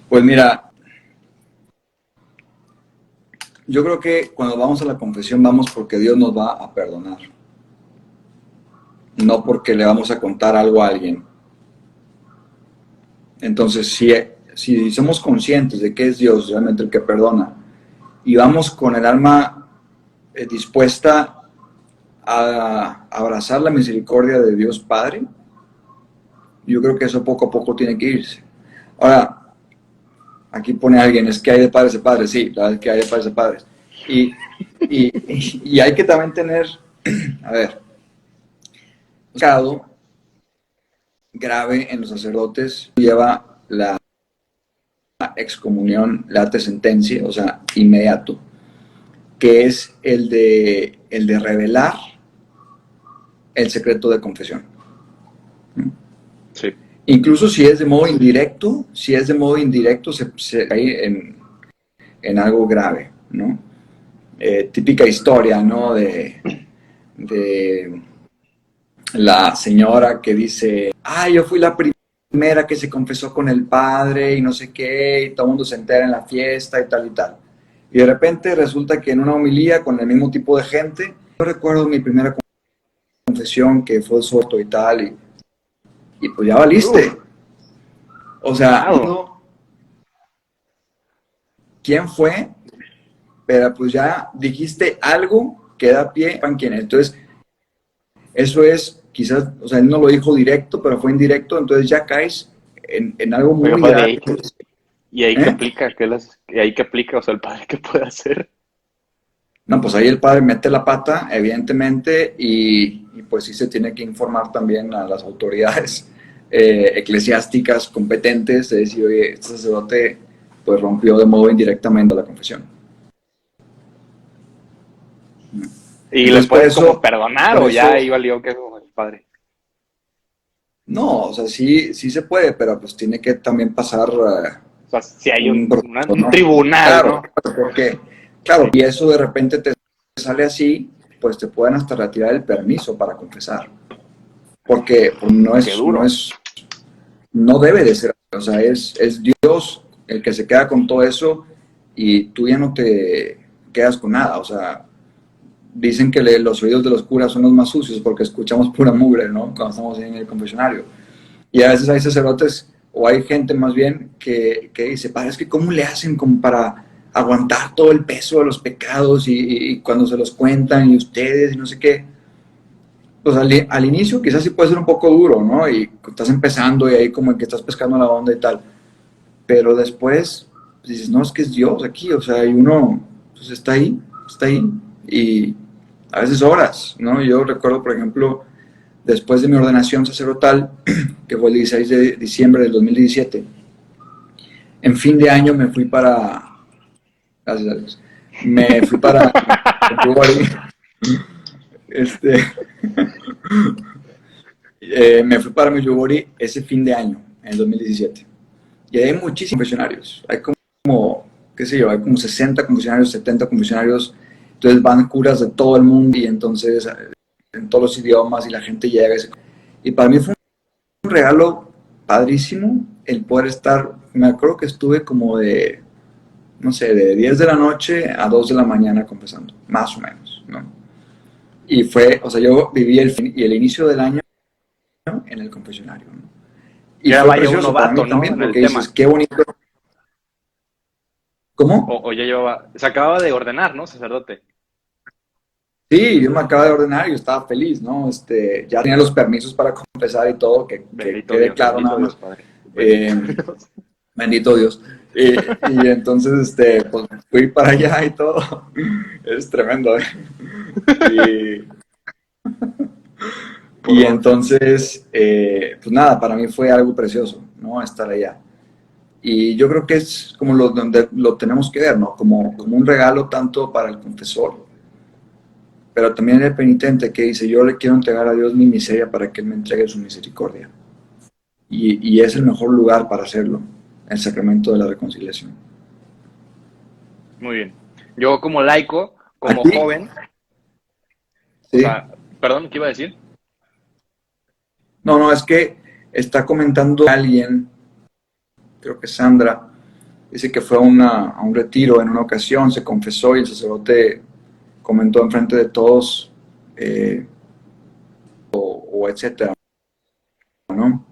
pues mira, yo creo que cuando vamos a la confesión vamos porque Dios nos va a perdonar, no porque le vamos a contar algo a alguien. Entonces, si somos conscientes de que es Dios realmente el que perdona y vamos con el alma dispuesta a abrazar la misericordia de Dios Padre, yo creo que eso poco a poco tiene que irse. Ahora, aquí pone alguien, es que hay de padres a padres, sí, la verdad es que hay de padres a padres. Y hay que también tener, a ver, pecado grave en los sacerdotes lleva la excomunión, late sentencia, o sea, inmediato, que es el de revelar el secreto de confesión. Sí. Incluso si es de modo indirecto, se cae en algo grave, ¿no? Típica historia, ¿no? De la señora que dice, yo fui la primera que se confesó con el padre y no sé qué, y todo el mundo se entera en la fiesta y tal y tal. Y de repente resulta que en una homilía con el mismo tipo de gente, yo recuerdo mi primera confesión que fue sordo y tal, y pues ya valiste. O sea, Claro. ¿quién fue? Pero pues ya dijiste algo que da pie a quién es. Entonces, eso es, quizás, o sea, él no lo dijo directo, pero fue indirecto, entonces ya caes en algo Oiga, muy grave. padre, y ahí que ¿Eh? aplica, y ahí que aplica, o sea, el padre qué puede hacer. No, pues ahí el padre mete la pata, evidentemente, y pues sí se tiene que informar también a las autoridades eclesiásticas competentes de decir, oye, este sacerdote pues rompió de modo indirectamente la confesión. Y le Entonces, por pueden como eso, perdonar por o ya eso, ahí valió que el padre. no, o sea, sí se puede, pero pues tiene que también pasar O sea, si hay un proceso, un ¿no? tribunal, Claro, ¿no? porque, claro, Sí, y eso de repente te sale así, pues te pueden hasta retirar el permiso para confesar, porque pues, qué duro. no debe de ser, o sea, es Dios el que se queda con todo eso y tú ya no te quedas con nada, o sea, dicen que los oídos de los curas son los más sucios porque escuchamos pura mugre, ¿no? Cuando estamos en el confesionario. Y a veces hay sacerdotes, o hay gente más bien, que dice, padre, es que ¿cómo le hacen como para aguantar todo el peso de los pecados y cuando se los cuentan y ustedes y no sé qué? Pues al inicio quizás sí puede ser un poco duro, ¿no? Y estás empezando y ahí como que estás pescando la onda y tal. Pero después pues dices, no, es que es Dios aquí, o sea, y uno pues está ahí, y a veces horas, ¿no? Yo recuerdo, por ejemplo, después de mi ordenación sacerdotal, que fue el 16 de diciembre del 2017, en fin de año me fui para, gracias a Dios, me fui para este, me fui para Medjugorje ese fin de año, en el 2017. Y hay muchísimos confesionarios, hay como, qué sé yo, hay como 60 confesionarios, 70 confesionarios, entonces van curas de todo el mundo y entonces en todos los idiomas y la gente llega. Y para mí fue un regalo padrísimo el poder estar, me acuerdo que estuve como de, no sé, de 10 de la noche a 2 de la mañana confesando, más o menos, ¿no? Y fue, o sea, yo viví el fin y el inicio del año en el confesionario, ¿no? Y Ya fue vaya un precioso para mí novato, ¿no? también En el porque dices, tema. qué bonito. ¿Cómo? O ya llevaba, se acababa de ordenar, ¿no? Sacerdote. Sí, yo me acabo de ordenar y yo estaba feliz, ¿no? Ya tenía los permisos para confesar y todo, que quede claro nada Bendito Dios, más. Padre. Bendito Eh, Dios. Bendito Dios. Y entonces, pues fui para allá y todo. Es tremendo, ¿eh? Y, Por y dos. entonces, pues nada, para mí fue algo precioso, ¿no? Estar allá. Y yo creo que es como donde lo tenemos que ver, ¿no? Como un regalo tanto para el confesor, pero también el penitente que dice, yo le quiero entregar a Dios mi miseria para que Él me entregue su misericordia. Y es el mejor lugar para hacerlo, el sacramento de la reconciliación. Muy bien. Yo como laico, como Aquí, joven, o sí. sea, perdón, ¿qué iba a decir? No, no, es que está comentando alguien, creo que Sandra, dice que fue a un retiro en una ocasión, se confesó y el sacerdote comentó enfrente de todos, o etcétera, ¿no?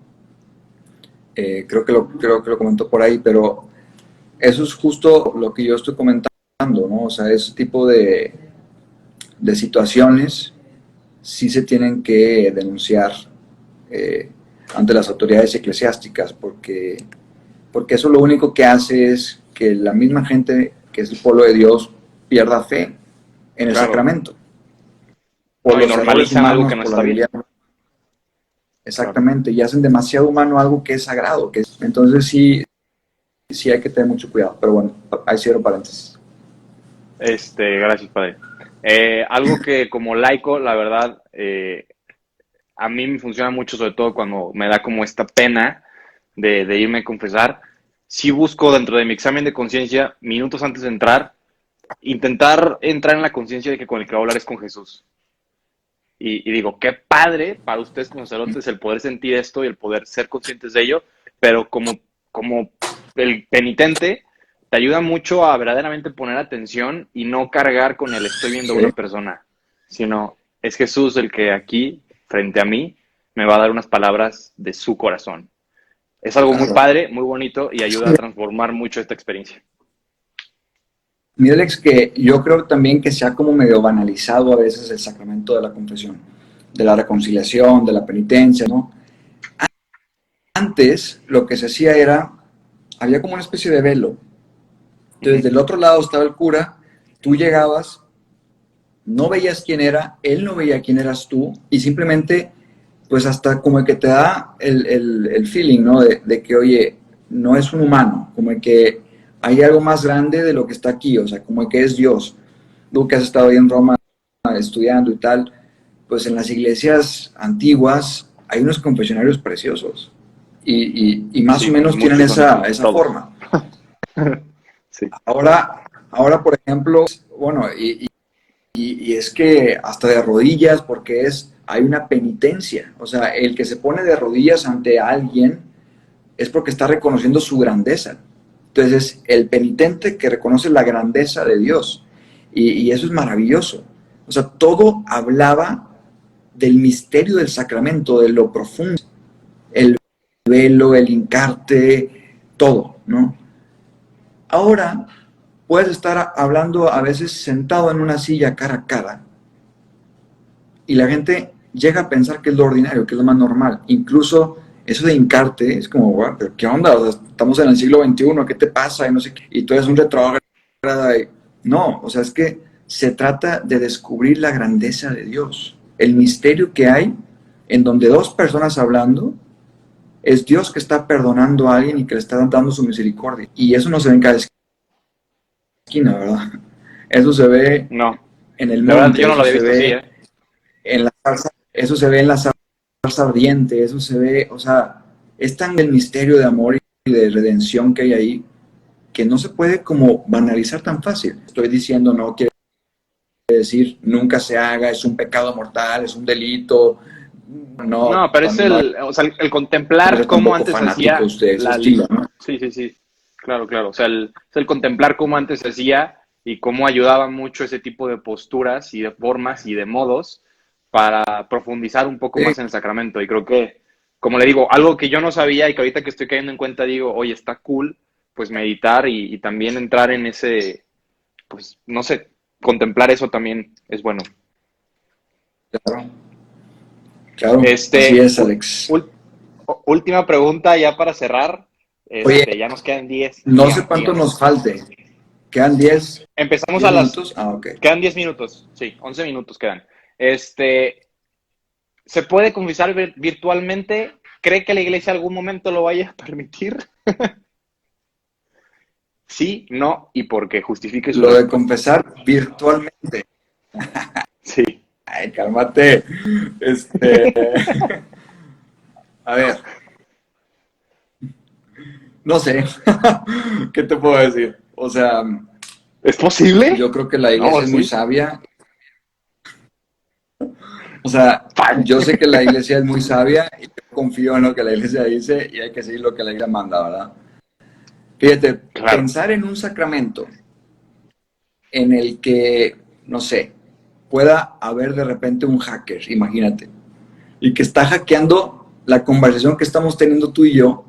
Creo que lo comentó por ahí, pero eso es justo lo que yo estoy comentando, ¿no? O sea, ese tipo de situaciones sí se tienen que denunciar eh, ante las autoridades eclesiásticas, porque eso lo único que hace es que la misma gente que es el pueblo de Dios pierda fe en el Claro. sacramento, por No, y los errores normalizan algo humanos, que no por la está bien. debilidad. Claro. Exactamente, y hacen demasiado humano algo que es sagrado. Entonces sí hay que tener mucho cuidado, pero bueno, ahí cierro paréntesis. Gracias, Padre. Algo que como laico, la verdad, a mí me funciona mucho, sobre todo cuando me da como esta pena de irme a confesar. Sí busco dentro de mi examen de conciencia, minutos antes de entrar, intentar entrar en la conciencia de que con el que voy a hablar es con Jesús. Y digo, qué padre para ustedes como sacerdotes el poder sentir esto y el poder ser conscientes de ello, pero como el penitente te ayuda mucho a verdaderamente poner atención y no cargar con el estoy viendo a Sí, una persona, sino es Jesús el que aquí, frente a mí, me va a dar unas palabras de su corazón. Es algo muy claro. padre, muy bonito y ayuda a transformar mucho esta experiencia. Mira, Alex, que yo creo también que se ha como medio banalizado a veces el sacramento de la confesión, de la reconciliación, de la penitencia, ¿no? Antes lo que se hacía era, había como una especie de velo. Uh Entonces -huh. del otro lado estaba el cura, tú llegabas, no veías quién era, él no veía quién eras tú, y simplemente, pues hasta como que te da el feeling, ¿no? De que, oye, no es un humano, como que hay algo más grande de lo que está aquí, o sea, como que es Dios. Tú que has estado ahí en Roma estudiando y tal, pues en las iglesias antiguas hay unos confesionarios preciosos y más o Sí, menos tienen muchos bonitos, esa todos. forma. Sí, Ahora, por ejemplo, bueno, y es que hasta de rodillas, porque hay una penitencia, o sea, el que se pone de rodillas ante alguien es porque está reconociendo su grandeza. Entonces, el penitente que reconoce la grandeza de Dios, y eso es maravilloso. O sea, todo hablaba del misterio del sacramento, de lo profundo, el velo, el hincarte, todo, ¿no? Ahora puedes estar hablando a veces sentado en una silla cara a cara y la gente llega a pensar que es lo ordinario, que es lo más normal. Incluso eso de hincarte es como, "Guau, pero ¿qué onda? O sea, estamos en el siglo XXI, ¿qué te pasa? Y no sé qué. Y tú eres un retrógrado. No, o sea, es que se trata de descubrir la grandeza de Dios, el misterio que hay en donde dos personas hablando, es Dios que está perdonando a alguien y que le está dando su misericordia. Y eso no se ve en cada esquina, ¿verdad? Eso se ve no, en el la verdad monte, yo no lo eso había se visto así, ve ¿eh? en la salsa, eso se ve en la salsa ardiente, eso se ve, o sea, es tan el misterio de amor y de redención que hay ahí que no se puede como banalizar tan fácil. Estoy diciendo, no quiere decir nunca se haga, es un pecado mortal, es un delito, No, No, pero es no o sea, el contemplar eres cómo tampoco antes se hacía fanático de ese la... estilo, ¿no? Sí, sí, sí, claro, claro. O sea, es el contemplar cómo antes se hacía y cómo ayudaba mucho ese tipo de posturas y de formas y de modos para profundizar un poco Sí, más en el sacramento. Y creo que, como le digo, algo que yo no sabía y que ahorita que estoy cayendo en cuenta digo, oye, está cool, pues meditar y también entrar en ese, pues, no sé, contemplar eso también es bueno. claro, claro, así Este, es, Alex. última pregunta ya para cerrar. Oye, Ya nos quedan 10. no sé Dígame, cuánto dígame. nos falte. ¿Quedan Empezamos 10 a las... minutos? Ah, ok. Quedan 10 minutos. Sí, 11 minutos quedan. Este, ¿se puede confesar virtualmente? ¿Cree que la iglesia algún momento lo vaya a permitir? Sí, no, y por qué. Justifique su Lo de respuesta. confesar virtualmente. Sí. Ay, cálmate. Este, a ver, no sé. ¿Qué te puedo decir? O sea, ¿Es posible? yo creo que la No, iglesia es muy sí. sabia. O sea, yo sé que la iglesia es muy sabia y yo confío en lo que la iglesia dice y hay que seguir lo que la iglesia manda, ¿verdad? Fíjate, Claro. pensar en un sacramento en el que, no sé, pueda haber de repente un hacker, imagínate, y que está hackeando la conversación que estamos teniendo tú y yo,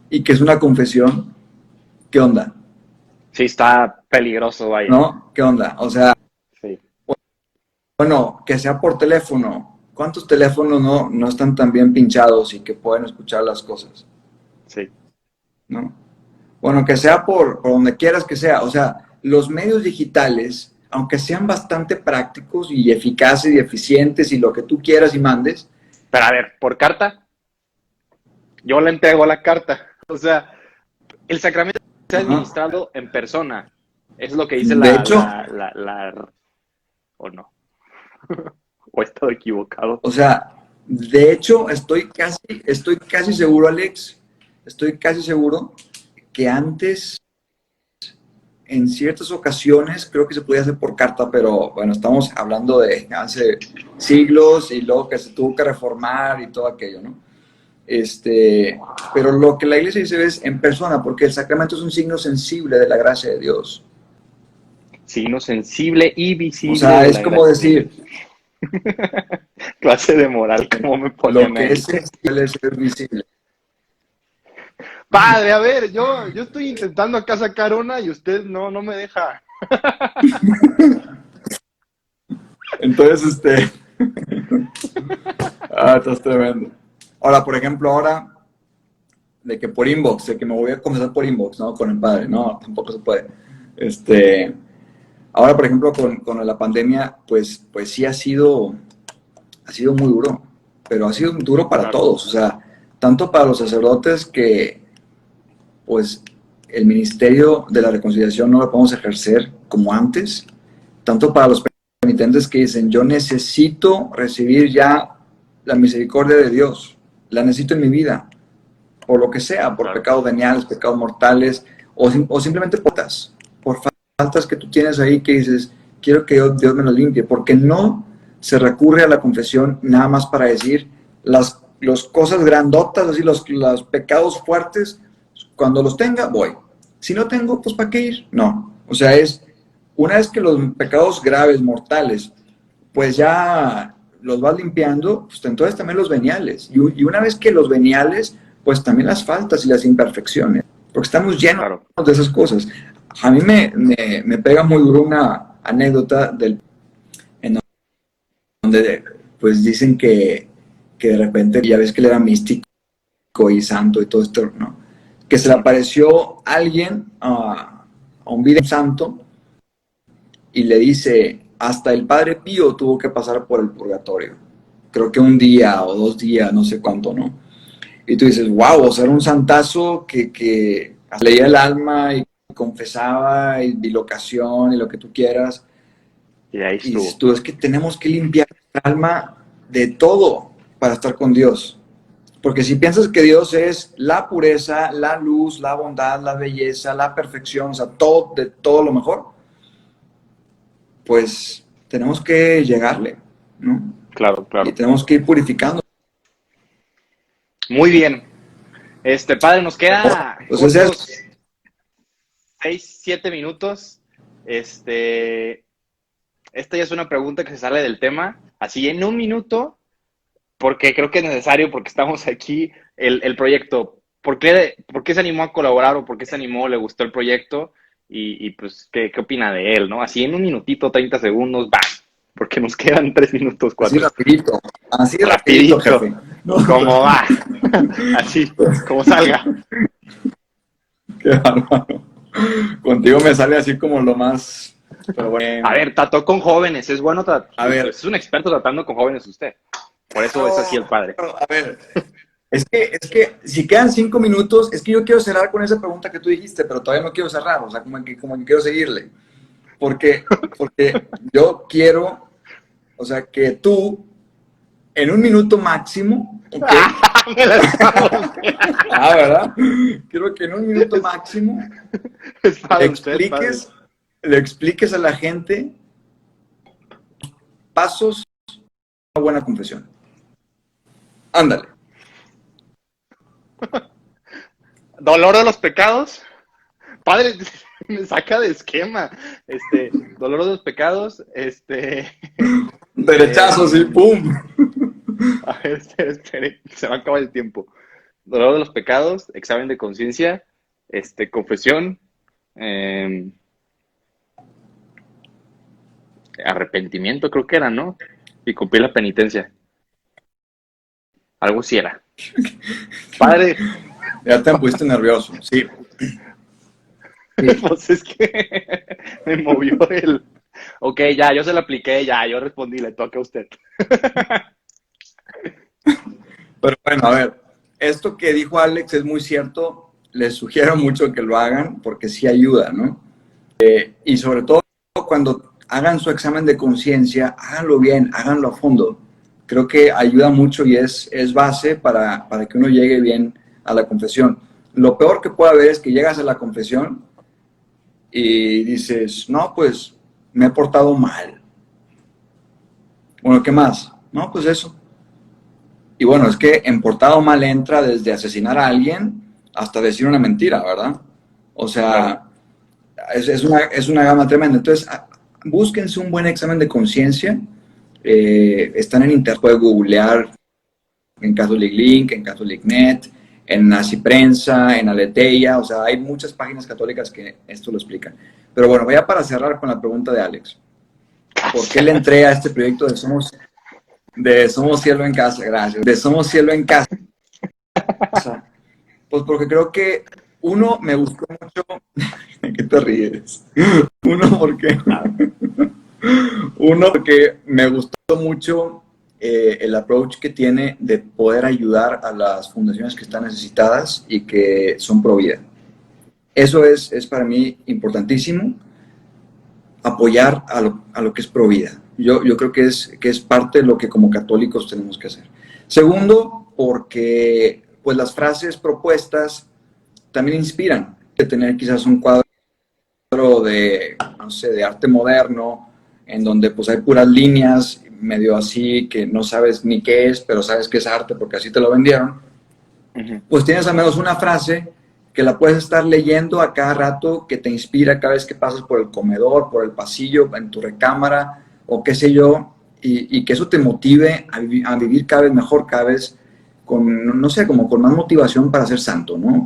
y que es una confesión, ¿qué onda? Sí, está peligroso, vaya. ¿No? ¿Qué onda? O sea, Sí, bueno, que sea por teléfono. ¿Cuántos teléfonos no están tan bien pinchados y que pueden escuchar las cosas? sí. ¿No? Bueno, que sea por donde quieras que sea. O sea, los medios digitales, aunque sean bastante prácticos y eficaces y eficientes y lo que tú quieras y mandes, Pero a ver, por carta, yo le entrego la carta. O sea, el sacramento se ha ajá. administrado en persona. Es lo que dice De hecho, o no. O he estado equivocado. o sea, de hecho, estoy casi seguro, Alex, estoy casi seguro que antes, en ciertas ocasiones, creo que se podía hacer por carta, pero bueno, estamos hablando de hace siglos y luego que se tuvo que reformar y todo aquello, ¿no? Pero lo que la iglesia dice es en persona, porque el sacramento es un signo sensible de la gracia de Dios. Signo sensible y O visible sea, de es la como gracia de decir, Dios. Clase de moral, como me lo ponían que es ahí. sensible es visible. Padre, a ver, yo estoy intentando acá sacar una y usted no me deja. Entonces, estás tremendo. Ahora, por ejemplo, de que por inbox, de que me voy a confesar por inbox, ¿no? Con el padre, no, tampoco se puede. Este, ahora, por ejemplo, con la pandemia, pues sí ha sido muy duro, pero ha sido duro para Claro, todos, o sea, tanto para los sacerdotes que, pues, el ministerio de la reconciliación no lo podemos ejercer como antes, tanto para los penitentes que dicen, yo necesito recibir ya la misericordia de Dios, la necesito en mi vida, por lo que sea, por claro. pecados veniales, pecados mortales, o simplemente por faltas que tú tienes ahí que dices, quiero que Dios me lo limpie, porque no se recurre a la confesión nada más para decir las cosas grandotas, así los pecados fuertes, cuando los tenga, voy. Si no tengo, pues ¿para qué ir? No. O sea, una vez que los pecados graves, mortales, pues ya los vas limpiando, pues entonces también los veniales. Y una vez que los veniales, pues también las faltas y las imperfecciones, porque estamos llenos Claro. de esas cosas. A mí me pega muy duro una anécdota en donde pues dicen que de repente, ya ves que él era místico y santo y todo esto, ¿no? Que se le Uh -huh. apareció alguien a un video santo y le dice, hasta el Padre Pío tuvo que pasar por el purgatorio. Creo que un día o 2 días, no sé cuánto, ¿no? Y tú dices, wow, o sea, era un santazo que leía el alma y confesaba y bilocación y lo que tú quieras. Y ahí Y dices estuvo. tú, es que tenemos que limpiar el alma de todo para estar con Dios. Porque si piensas que Dios es la pureza, la luz, la bondad, la belleza, la perfección, o sea, todo, de todo lo mejor, pues tenemos que llegarle, ¿no? Claro, Y claro. tenemos que ir purificando. Muy bien. Padre, nos queda Pues cortos 6, 7 minutos. Esta ya es una pregunta que se sale del tema. Así en un minuto, porque creo que es necesario, porque estamos aquí, el proyecto. ¿Por qué se animó a colaborar o por qué se animó, le gustó el proyecto? Y pues, ¿qué opina de él, no? Así en un minutito, 30 segundos, ¡bam! Porque nos quedan 3 minutos, así 4. rapidito, Rapidito, jefe. No, como va. Así, como salga. qué bárbaro. Contigo me sale así como lo más... Pero bueno. A ver, trató con jóvenes, es bueno, A ver. es un experto tratando con jóvenes usted. Por eso es así el padre. A ver, es que si quedan 5 minutos, es que yo quiero cerrar con esa pregunta que tú dijiste, pero todavía no quiero cerrar, o sea, como que quiero seguirle. Porque yo quiero, o sea, que tú, en un minuto máximo, ¿ok? Me la estaba ¿Verdad? Quiero que en un minuto máximo es para le usted, padre. le expliques a la gente pasos a una buena confesión. Ándale. Dolor de los pecados. Padre, me saca de esquema. Dolor de los pecados, Derechazos y ¡pum! A ver, espere, se va a acabar el tiempo. Dolor de los pecados, examen de conciencia, confesión, arrepentimiento creo que era, ¿no? Y cumplir la penitencia. Algo sí era. Padre. Ya te pusiste nervioso, sí. Pues es que me movió el... Ok, ya, yo se lo apliqué, ya, yo respondí, le toca a usted. Pero bueno, a ver, esto que dijo Alex es muy cierto, les sugiero mucho que lo hagan porque sí ayuda, ¿no? Y sobre todo cuando hagan su examen de conciencia, háganlo bien, háganlo a fondo. Creo que ayuda mucho y es base para que uno llegue bien a la confesión. Lo peor que puede haber es que llegas a la confesión y dices, no, pues me he portado mal. Bueno, ¿qué más? No, pues eso. Y bueno, es que en portado mal entra desde asesinar a alguien hasta decir una mentira, ¿verdad? O sea, es una gama tremenda. Entonces, búsquense un buen examen de conciencia. Están en internet, pueden googlear en Catholic Link, en Catholic Net, en Nazi Prensa, en Aleteia. O sea, hay muchas páginas católicas que esto lo explican. Pero bueno, voy a para cerrar con la pregunta de Alex. ¿Por qué le entré a este proyecto de Somos Cielo en Casa? Gracias. De Somos Cielo en Casa. Pues porque creo que uno me gustó mucho. ¿Qué te ríes? Uno porque me gustó mucho el approach que tiene de poder ayudar a las fundaciones que están necesitadas y que son pro vida. Eso es para mí importantísimo, apoyar a lo que es pro vida. Yo creo que es parte de lo que como católicos tenemos que hacer. Segundo, porque pues las frases propuestas también inspiran. De tener quizás un cuadro de, no sé, de arte moderno, en donde pues hay puras líneas, medio así, que no sabes ni qué es, pero sabes que es arte porque así te lo vendieron. Pues tienes al menos una frase que la puedes estar leyendo a cada rato, que te inspira cada vez que pasas por el comedor, por el pasillo, en tu recámara, o qué sé yo, y que eso te motive a vivir cada vez mejor, cada vez con, no sé, como con más motivación para ser santo, ¿no?